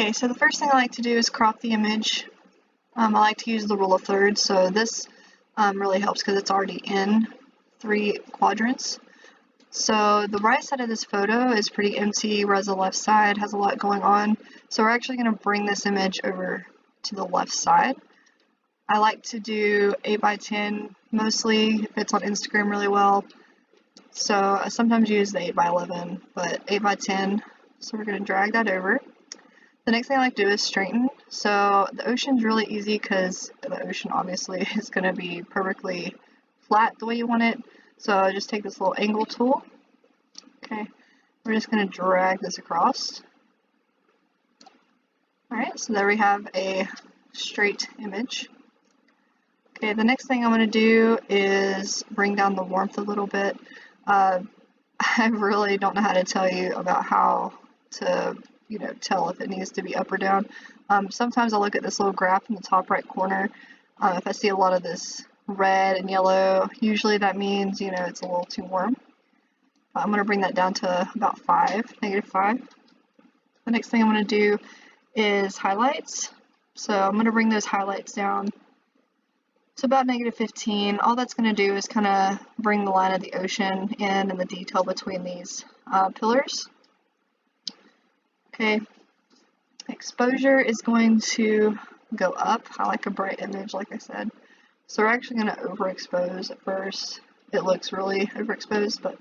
Okay, so the first thing I like to do is crop the image. I like to use the rule of thirds, so this really helps because it's already in 3 quadrants. So the right side of this photo is pretty empty, whereas the left side has a lot going on. So we're actually going to bring this image over to the left side. I like to do 8x10 mostly, it fits on Instagram really well. So I sometimes use the 8x11, but 8x10. So we're going to drag that over. The next thing I like to do is straighten. So the ocean's really easy because the ocean obviously is going to be perfectly flat the way you want it. So just take this little angle tool. Okay, we're just going to drag this across. Alright, so there we have a straight image. Okay, the next thing I'm going to do is bring down the warmth a little bit. I really don't know how to tell you about how to tell if it needs to be up or down. Sometimes I'll look at this little graph in the top right corner. If I see a lot of this red and yellow, usually that means, it's a little too warm. I'm going to bring that down to about -5. The next thing I'm going to do is highlights. So I'm going to bring those highlights down to about -15. All that's going to do is kind of bring the line of the ocean in and the detail between these pillars. Okay, exposure is going to go up. I like a bright image, like I said. So we're actually going to overexpose at first. It looks really overexposed, but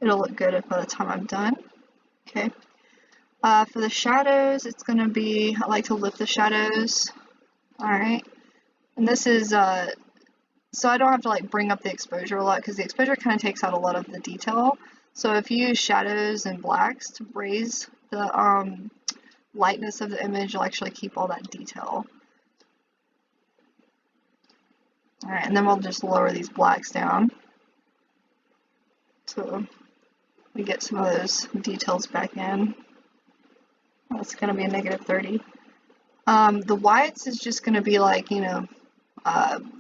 it'll look good by the time I'm done. Okay. For the shadows, it's going to be, I like to lift the shadows. Alright. And this is, so I don't have to bring up the exposure a lot because the exposure kind of takes out a lot of the detail. So if you use shadows and blacks to raise the lightness of the image, you'll actually keep all that detail. Alright, and then we'll just lower these blacks down so we get some of those details back in. That's going to be a -30. The whites is just going to be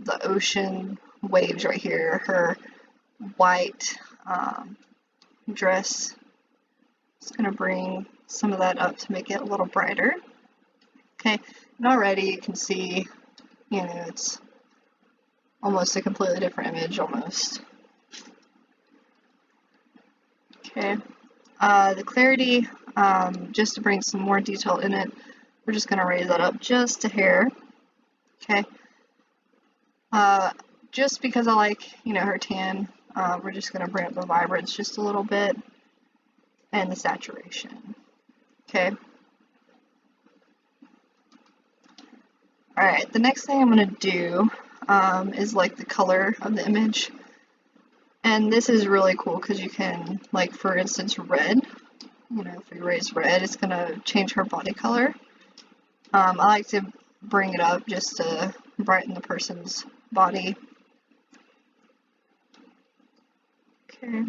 the ocean waves right here, her white dress. Just going to bring some of that up to make it a little brighter. Okay, and already you can see, it's almost a completely different image, almost. Okay, the clarity, just to bring some more detail in it, we're just going to raise that up just a hair. Okay, just because I like, her tan, we're just going to bring up the vibrance just a little bit, and the saturation. Okay. Alright, the next thing I'm going to do is the color of the image. And this is really cool because you can, for instance, red. If we raise red, it's going to change her body color. I like to bring it up just to brighten the person's body. Okay.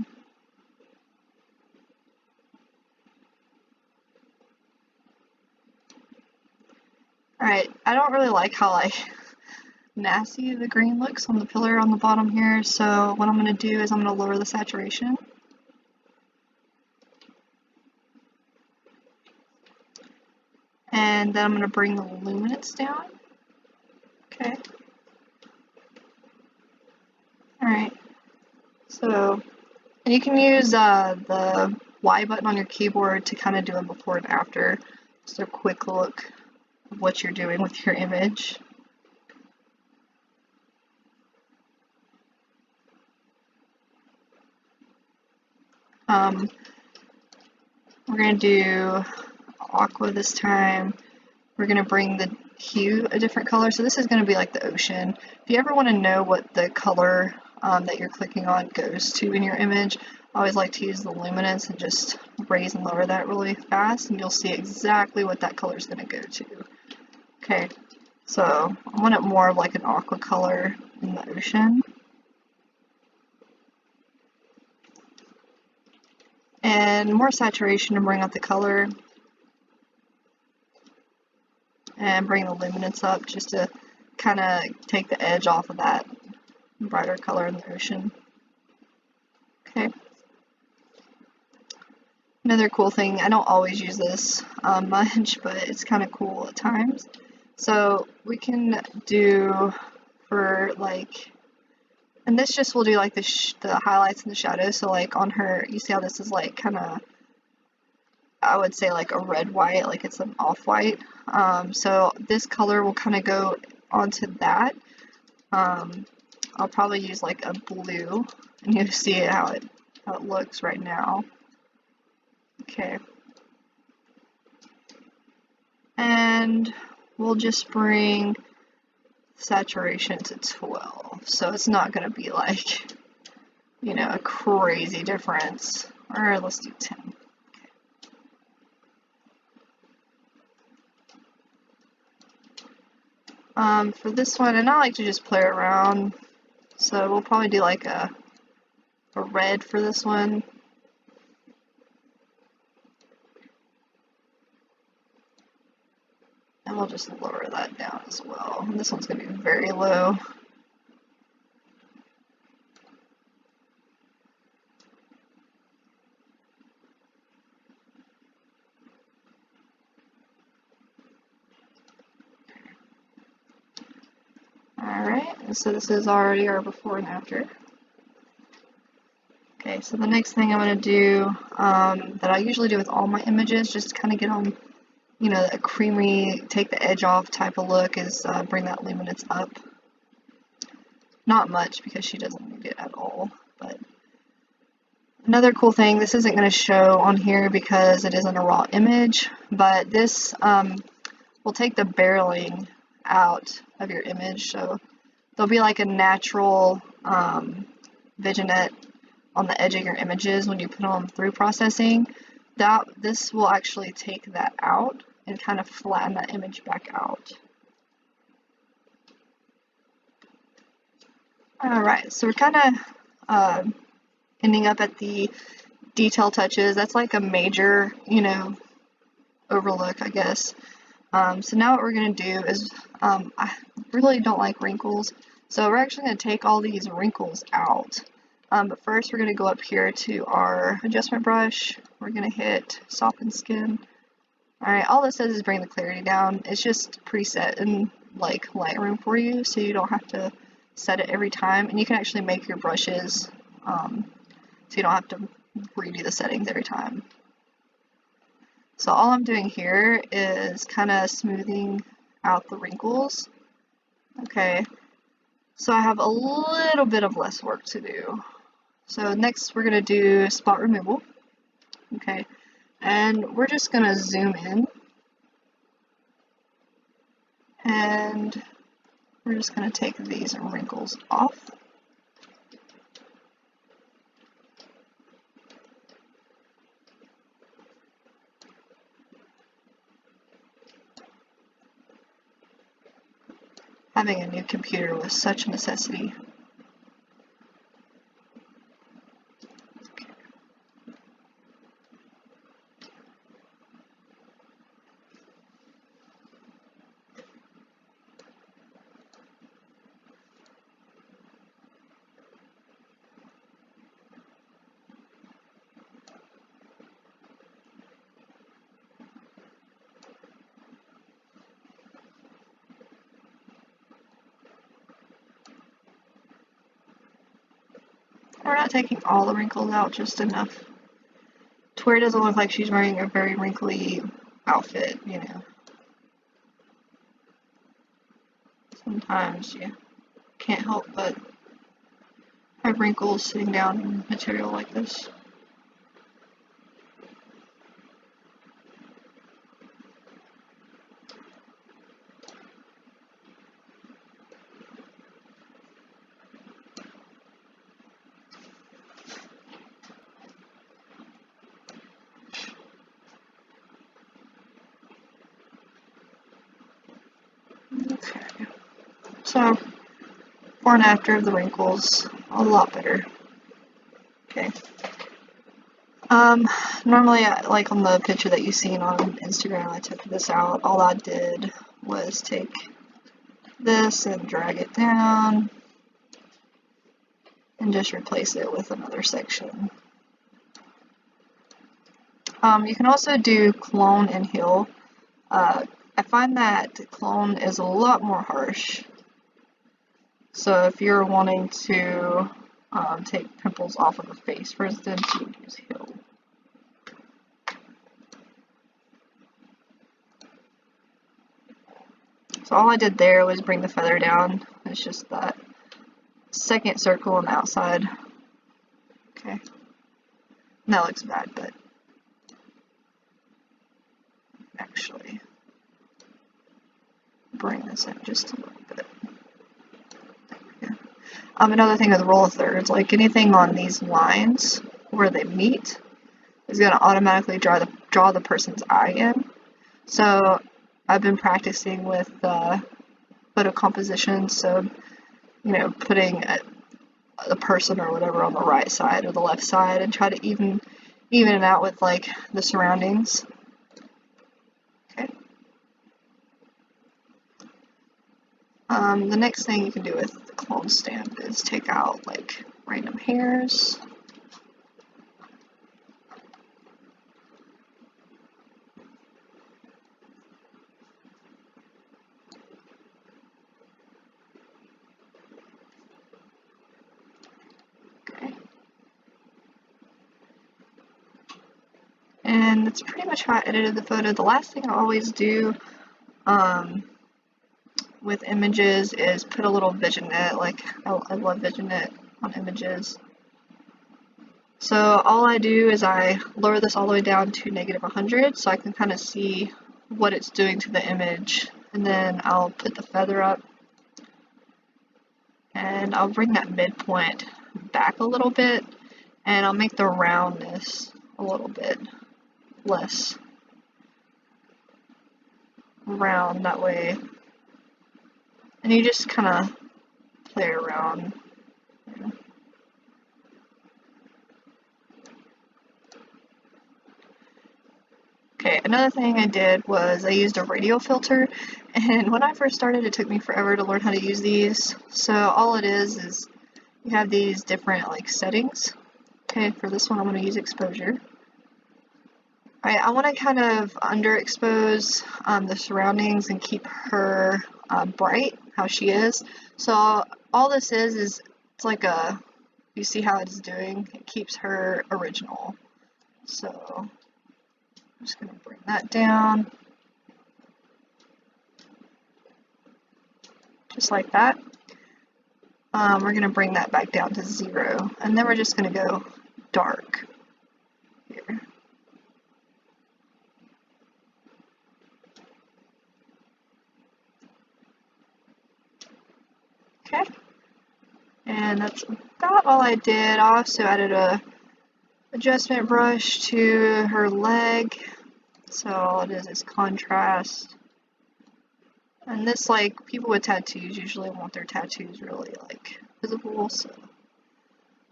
Alright, I don't really like how nasty the green looks on the pillar on the bottom here, so what I'm going to do is I'm going to lower the saturation. And then I'm going to bring the luminance down. Okay. Alright, so, and you can use the Y button on your keyboard to kind of do a before and after, just a quick look of what you're doing with your image. We're going to do aqua this time. We're going to bring the hue a different color. So this is going to be like the ocean. If you ever want to know what the color that you're clicking on goes to in your image, I always like to use the luminance and just raise and lower that really fast, and you'll see exactly what that color is going to go to. Okay, so I want it more of like an aqua color in the ocean. And more saturation to bring out the color. And bring the luminance up just to kind of take the edge off of that brighter color in the ocean. Okay. Another cool thing, I don't always use this much, but it's kind of cool at times. So we can do for like, and this just will do like the highlights and the shadows. So like on her, you see how this is like kind of, I would say like a red white, like it's an off white. So this color will kind of go onto that. I'll probably use like a blue, and you'll see how it looks right now. Okay. And we'll just bring saturation to 12. So it's not going to be like, you know, a crazy difference. Or let's do 10. Okay. For this one, and I like to just play around. So we'll probably do like a red for this one. And we'll just lower that down as well. And this one's going to be very low. Alright, so this is already our before and after. Okay, so the next thing I'm going to do, that I usually do with all my images, just to kind of get on, you know, a creamy, take the edge off type of look, is bring that luminance up. Not much, because she doesn't need it at all, but another cool thing, this isn't going to show on here because it isn't a raw image, but this will take the barreling out of your image, so there'll be like a natural vignette on the edge of your images when you put on through processing. This will actually take that out and kind of flatten that image back out. Alright, so we're kind of ending up at the detail touches. That's like a major, you know, overlook, I guess. So now what we're going to do is, I really don't like wrinkles, so we're actually going to take all these wrinkles out. But first we're going to go up here to our adjustment brush. We're going to hit soften skin. Alright, all this does is bring the clarity down. It's just preset in like Lightroom for you, so you don't have to set it every time, and you can actually make your brushes so you don't have to redo the settings every time. So all I'm doing here is kind of smoothing out the wrinkles. Okay, so I have a little bit of less work to do. So next we're going to do spot removal. Okay, and we're just going to zoom in. And we're just going to take these wrinkles off. Having a new computer was such a necessity. We're not taking all the wrinkles out, just enough to where it doesn't look like she's wearing a very wrinkly outfit, you know. Sometimes you can't help but have wrinkles sitting down in material like this. Okay, so before and after of the wrinkles, a lot better. Okay. Normally, like on the picture that you've seen on Instagram, I took this out. All I did was take this and drag it down and just replace it with another section. You can also do clone and heal. I find that clone is a lot more harsh. So if you're wanting to take pimples off of the face, for instance, you would use heal. So all I did there was bring the feather down. It's just that second circle on the outside. Okay. And that looks bad, but actually bring this in just a little bit. Another thing with rule of thirds, like anything on these lines where they meet is going to automatically draw the person's eye in. So I've been practicing with photo composition, so you know, putting the person or whatever on the right side or the left side, and try to even it out with like the surroundings. Okay. The next thing you can do with the clone stamp is take out like random hairs. Okay. And that's pretty much how I edited the photo. The last thing I always do with images is put a little vignette. Like I love vignette on images. So all I do is I lower this all the way down to -100 so I can kind of see what it's doing to the image, and then I'll put the feather up and I'll bring that midpoint back a little bit, and I'll make the roundness a little bit less round that way. And you just kind of play around. Okay, another thing I did was I used a radial filter, and when I first started it took me forever to learn how to use these. So all it is you have these different like settings. Okay, for this one I'm going to use exposure. Alright, I want to kind of underexpose the surroundings and keep her bright, how she is. So all this is it's like you see how it's doing? It keeps her original. So I'm just going to bring that down. Just like that. We're going to bring that back down to 0. And then we're just going to go dark here. Okay, and that's about all I did. I also added a adjustment brush to her leg, so all it is contrast. And this, like, people with tattoos usually want their tattoos really like visible, so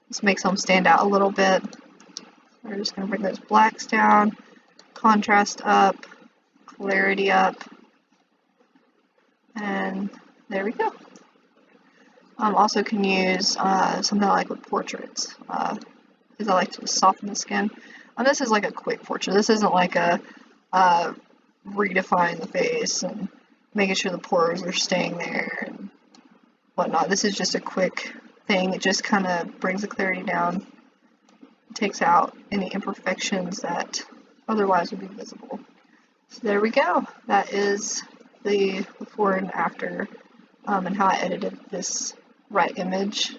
this makes them stand out a little bit. We're just going to bring those blacks down, contrast up, clarity up, and there we go. Also can use something I like with portraits, because I like to soften the skin. This is like a quick portrait. This isn't like a redefining the face and making sure the pores are staying there and whatnot. This is just a quick thing. It just kind of brings the clarity down, takes out any imperfections that otherwise would be visible. So there we go. That is the before and after, and how I edited this right image.